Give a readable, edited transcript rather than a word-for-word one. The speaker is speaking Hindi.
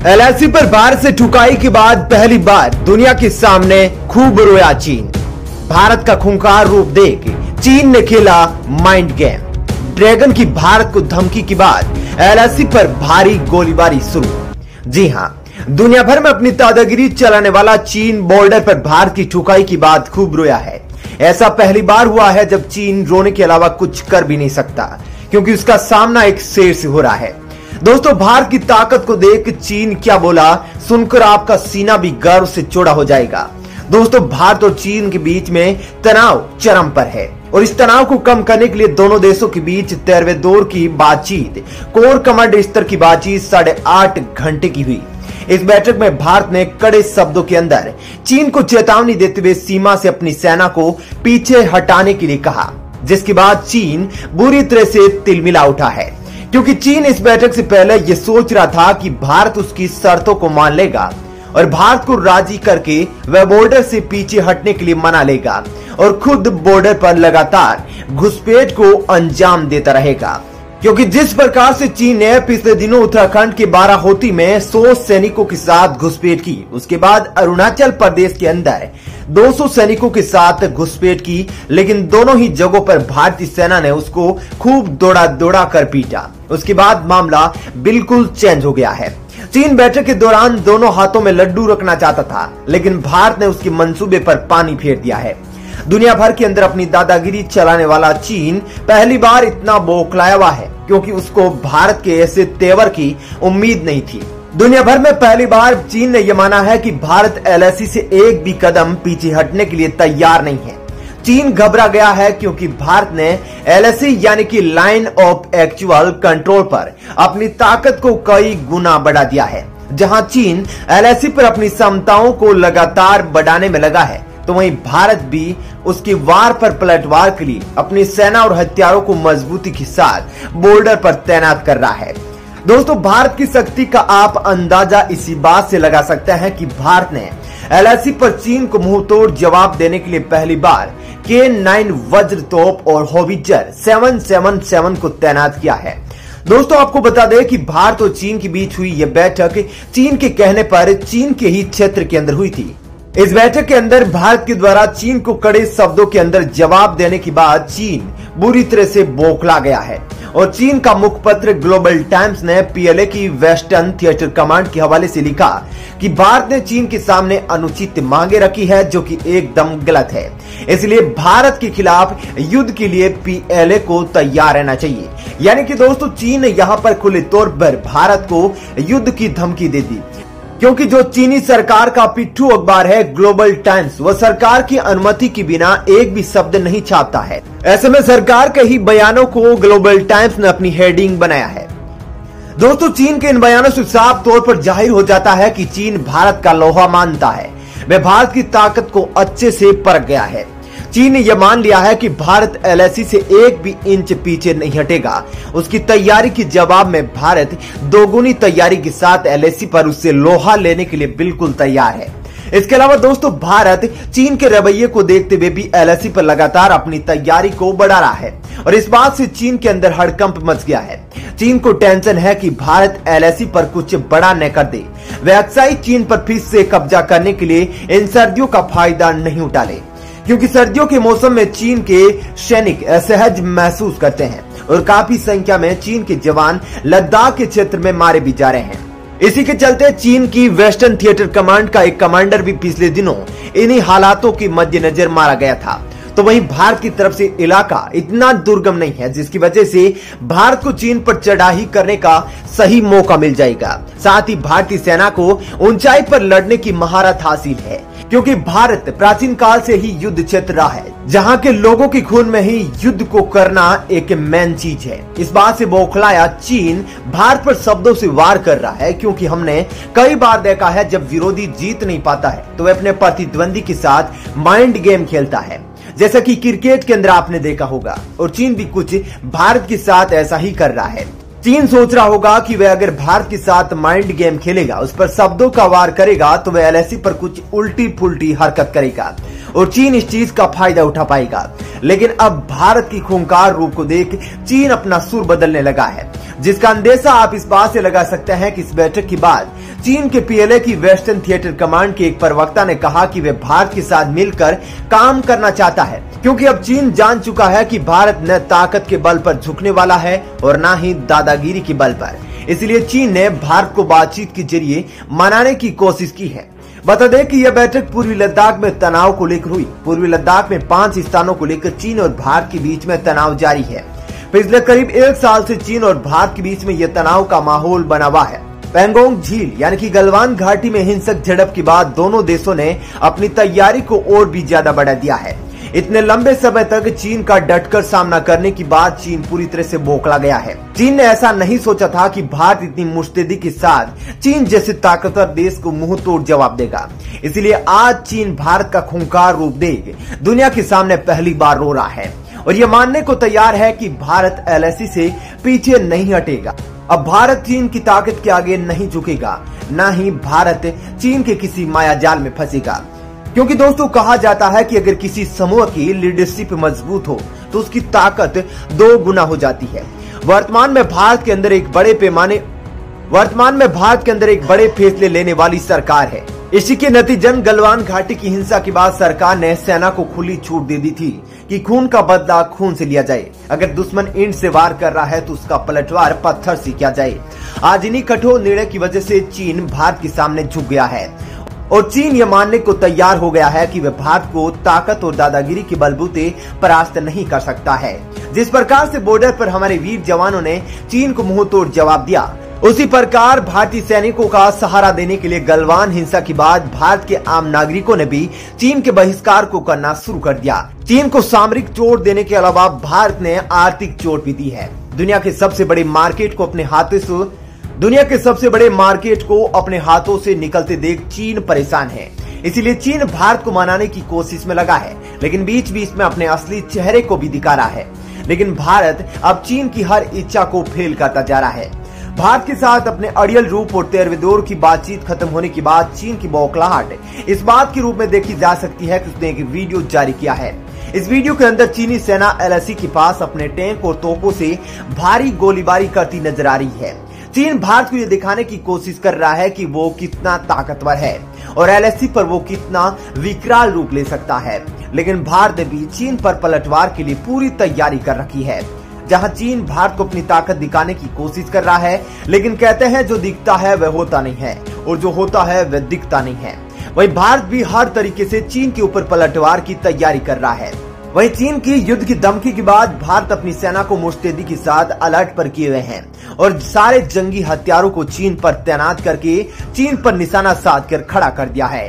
एलएसी पर भारत से ठुकाई के बाद पहली बार दुनिया के सामने खूब रोया चीन। भारत का खूंखार रूप देख चीन ने खेला माइंड गेम। ड्रैगन की भारत को धमकी के बाद एलएसी पर भारी गोलीबारी शुरू। जी हां, दुनिया भर में अपनी दादागिरी चलाने वाला चीन बॉर्डर पर भारत की ठुकाई के बाद खूब रोया है। ऐसा पहली बार हुआ है जब चीन रोने के अलावा कुछ कर भी नहीं सकता, क्योंकि उसका सामना एक शेर से हो रहा है। दोस्तों, भारत की ताकत को देख चीन क्या बोला सुनकर आपका सीना भी गर्व से चौड़ा हो जाएगा। दोस्तों, भारत और चीन के बीच में तनाव चरम पर है और इस तनाव को कम करने के लिए दोनों देशों के बीच 13वें दौर की बातचीत, कोर कमांडर स्तर की बातचीत 8.5 घंटे की हुई। इस बैठक में भारत ने कड़े शब्दों के अंदर चीन को चेतावनी देते हुए सीमा से अपनी सेना को पीछे हटाने के लिए कहा, जिसके बाद चीन बुरी तरह से तिलमिला उठा है, क्योंकि चीन इस बैठक से पहले यह सोच रहा था कि भारत उसकी शर्तों को मान लेगा और भारत को राजी करके वह बॉर्डर से पीछे हटने के लिए मना लेगा और खुद बॉर्डर पर लगातार घुसपैठ को अंजाम देता रहेगा। क्योंकि जिस प्रकार से चीन ने पिछले दिनों उत्तराखंड के बाराहोती में 100 सैनिकों के साथ घुसपैठ की, उसके बाद अरुणाचल प्रदेश के अंदर 200 सैनिकों के साथ घुसपैठ की, लेकिन दोनों ही जगहों पर भारतीय सेना ने उसको खूब दौड़ा कर पीटा। उसके बाद मामला बिल्कुल चेंज हो गया है। चीन बैठक के दौरान दोनों हाथों में लड्डू रखना चाहता था, लेकिन भारत ने उसके मंसूबे पर पानी फेर दिया है। दुनिया भर के अंदर अपनी दादागिरी चलाने वाला चीन पहली बार इतना बौखलाया हुआ है, क्योंकि उसको भारत के ऐसे तेवर की उम्मीद नहीं थी। दुनिया भर में पहली बार चीन ने यह माना है कि भारत एलएसी से एक भी कदम पीछे हटने के लिए तैयार नहीं है। चीन घबरा गया है, क्योंकि भारत ने एलएसी यानी कि लाइन ऑफ एक्चुअल कंट्रोल पर अपनी ताकत को कई गुना बढ़ा दिया है। जहां चीन एलएसी पर अपनी क्षमताओं को लगातार बढ़ाने में लगा है, तो वहीं भारत भी उसकी वार पर पलटवार के लिए अपनी सेना और हथियारों को मजबूती के साथ बॉर्डर पर तैनात कर रहा है। दोस्तों, भारत की शक्ति का आप अंदाजा इसी बात से लगा सकते हैं कि भारत ने एलएसी पर चीन को मुंहतोड़ जवाब देने के लिए पहली बार K9 वज्र तोप और होवित्जर 777 को तैनात किया है। दोस्तों, आपको बता दें कि भारत और चीन के बीच हुई यह बैठक चीन के कहने पर चीन के ही क्षेत्र के अंदर हुई थी। इस बैठक के अंदर भारत के द्वारा चीन को कड़े शब्दों के अंदर जवाब देने के बाद चीन बुरी तरह से बौखला गया है और चीन का मुखपत्र ग्लोबल टाइम्स ने पीएलए की वेस्टर्न थिएटर कमांड के हवाले से लिखा कि भारत ने चीन के सामने अनुचित मांगे रखी है, जो कि एकदम गलत है। इसलिए भारत के खिलाफ युद्ध के लिए पीएलए को तैयार रहना चाहिए। यानी कि दोस्तों, चीन ने यहाँ पर खुले तौर पर भारत को युद्ध की धमकी दे दी, क्योंकि जो चीनी सरकार का पिट्ठू अखबार है ग्लोबल टाइम्स, वह सरकार की अनुमति के बिना एक भी शब्द नहीं छापता है। ऐसे में सरकार के ही बयानों को ग्लोबल टाइम्स ने अपनी हेडिंग बनाया है। दोस्तों, चीन के इन बयानों से साफ तौर पर जाहिर हो जाता है कि चीन भारत का लोहा मानता है। वह भारत की ताकत को अच्छे से परख गया है। चीन ने यह मान लिया है कि भारत एलएसी से एक भी इंच पीछे नहीं हटेगा। उसकी तैयारी के जवाब में भारत दोगुनी तैयारी के साथ एलएसी पर उससे लोहा लेने के लिए बिल्कुल तैयार है। इसके अलावा दोस्तों, भारत चीन के रवैये को देखते हुए भी एलएसी पर लगातार अपनी तैयारी को बढ़ा रहा है और इस बात से चीन के अंदर हड़कंप मच गया है। चीन को टेंशन है कि भारत एलएसी पर कुछ बड़ा न कर दे। वह अक्सर चीन पर फिर से कब्जा करने के लिए इन सर्दियों का फायदा नहीं उठा ले, क्योंकि सर्दियों के मौसम में चीन के सैनिक असहज महसूस करते हैं और काफी संख्या में चीन के जवान लद्दाख के क्षेत्र में मारे भी जा रहे हैं। इसी के चलते चीन की वेस्टर्न थिएटर कमांड का एक कमांडर भी पिछले दिनों इन्हीं हालातों के मद्देनजर मारा गया था। तो वहीं भारत की तरफ से इलाका इतना दुर्गम नहीं है, जिसकी वजह से भारत को चीन पर चढ़ाई करने का सही मौका मिल जाएगा। साथ ही भारतीय सेना को ऊंचाई पर लड़ने की महारत हासिल है, क्योंकि भारत प्राचीन काल से ही युद्ध क्षेत्र रहा है, जहां के लोगों के खून में ही युद्ध को करना एक मेन चीज है। इस बात से बौखलाया चीन भारत पर शब्दों से वार कर रहा है, क्योंकि हमने कई बार देखा है जब विरोधी जीत नहीं पाता है तो वह अपने प्रतिद्वंदी के साथ माइंड गेम खेलता है, जैसा कि क्रिकेट के अंदर आपने देखा होगा। और चीन भी कुछ भारत के साथ ऐसा ही कर रहा है। चीन सोच रहा होगा कि वह अगर भारत के साथ माइंड गेम खेलेगा, उस पर शब्दों का वार करेगा, तो वह एलएसी पर कुछ उल्टी पुल्टी हरकत करेगा और चीन इस चीज का फायदा उठा पाएगा। लेकिन अब भारत की खूंखार रूप को देख चीन अपना सुर बदलने लगा है, जिसका अंदेशा आप इस बात से लगा सकते हैं कि इस बैठक के बाद चीन के पीएलए की वेस्टर्न थिएटर कमांड के एक प्रवक्ता ने कहा कि वे भारत के साथ मिलकर काम करना चाहता है, क्योंकि अब चीन जान चुका है कि भारत न ताकत के बल पर झुकने वाला है और न ही दादागिरी के बल पर। इसलिए चीन ने भारत को बातचीत के जरिए मनाने की कोशिश की है। बता दें कि यह बैठक पूर्वी लद्दाख में तनाव को लेकर हुई। पूर्वी लद्दाख में 5 स्थानों को लेकर चीन और भारत के बीच में तनाव जारी है। पिछले करीब 1 साल से चीन और भारत के बीच में यह तनाव का माहौल बना हुआ है। पैंगोंग झील यानी कि गलवान घाटी में हिंसक झड़प के बाद दोनों देशों ने अपनी तैयारी को और भी ज्यादा बढ़ा दिया है। इतने लंबे समय तक चीन का डटकर सामना करने के बाद चीन पूरी तरह से बौखला गया है। चीन ने ऐसा नहीं सोचा था कि भारत इतनी मुस्तैदी के साथ चीन जैसे ताकतवर देश को मुंह तोड़ जवाब देगा। इसलिए आज चीन भारत का खूंखार रूप देख दुनिया के सामने पहली बार रो रहा है और ये मानने को तैयार है कि भारत एलएसी से पीछे नहीं हटेगा। अब भारत चीन की ताकत के आगे नहीं झुकेगा, न ही भारत चीन के किसी मायाजाल में फंसेगा। क्योंकि दोस्तों कहा जाता है कि अगर किसी समूह की लीडरशिप मजबूत हो तो उसकी ताकत 2 गुना हो जाती है। वर्तमान में भारत के अंदर एक बड़े फैसले लेने वाली सरकार है। इसी के नतीजन गलवान घाटी की हिंसा के बाद सरकार ने सेना को खुली छूट दे दी थी कि खून का बदला खून से लिया जाए। अगर दुश्मन ईंट से वार कर रहा है तो उसका पलटवार पत्थर से किया जाए। आज इन्हीं कठोर निर्णय की वजह से चीन भारत के सामने झुक गया है और चीन यह मानने को तैयार हो गया है कि वह भारत को ताकत और दादागिरी के बलबूते परास्त नहीं कर सकता है। जिस प्रकार से बॉर्डर पर हमारे वीर जवानों ने चीन को मुंह तोड़ जवाब दिया, उसी प्रकार भारतीय सैनिकों का सहारा देने के लिए गलवान हिंसा के बाद भारत के आम नागरिकों ने भी चीन के बहिष्कार को करना शुरू कर दिया। चीन को सामरिक चोट देने के अलावा भारत ने आर्थिक चोट भी दी है। दुनिया के सबसे बड़े मार्केट को अपने हाथों से निकलते देख चीन परेशान है। इसीलिए चीन भारत को मनाने की कोशिश में लगा है, लेकिन बीच बीच में अपने असली चेहरे को भी दिखा रहा है। लेकिन भारत अब चीन की हर इच्छा को फेल करता जा रहा है। भारत के साथ अपने अड़ियल रूप और तेरहवें दौर की बातचीत खत्म होने के बाद चीन की बौखलाहट इस बात के रूप में देखी जा सकती है कि उसने एक वीडियो जारी किया है। इस वीडियो के अंदर चीनी सेना एलएसी के पास अपने टैंक और तोपों से भारी गोलीबारी करती नजर आ रही है। चीन भारत को यह दिखाने की कोशिश कर रहा है कि वो कितना ताकतवर है और एलएसी पर वो कितना विकराल रूप ले सकता है। लेकिन भारत ने भी चीन पर पलटवार के लिए पूरी तैयारी कर रखी है। जहां चीन भारत को अपनी ताकत दिखाने की कोशिश कर रहा है, लेकिन कहते हैं जो दिखता है वह होता नहीं है और जो होता है वह दिखता नहीं है। वहीं भारत भी हर तरीके से चीन के ऊपर पलटवार की तैयारी कर रहा है। वहीं चीन की युद्ध की धमकी के बाद भारत अपनी सेना को मुस्तैदी के साथ अलर्ट पर किए हुए हैं और सारे जंगी हथियारों को चीन पर तैनात करके चीन पर निशाना साध कर खड़ा कर दिया है।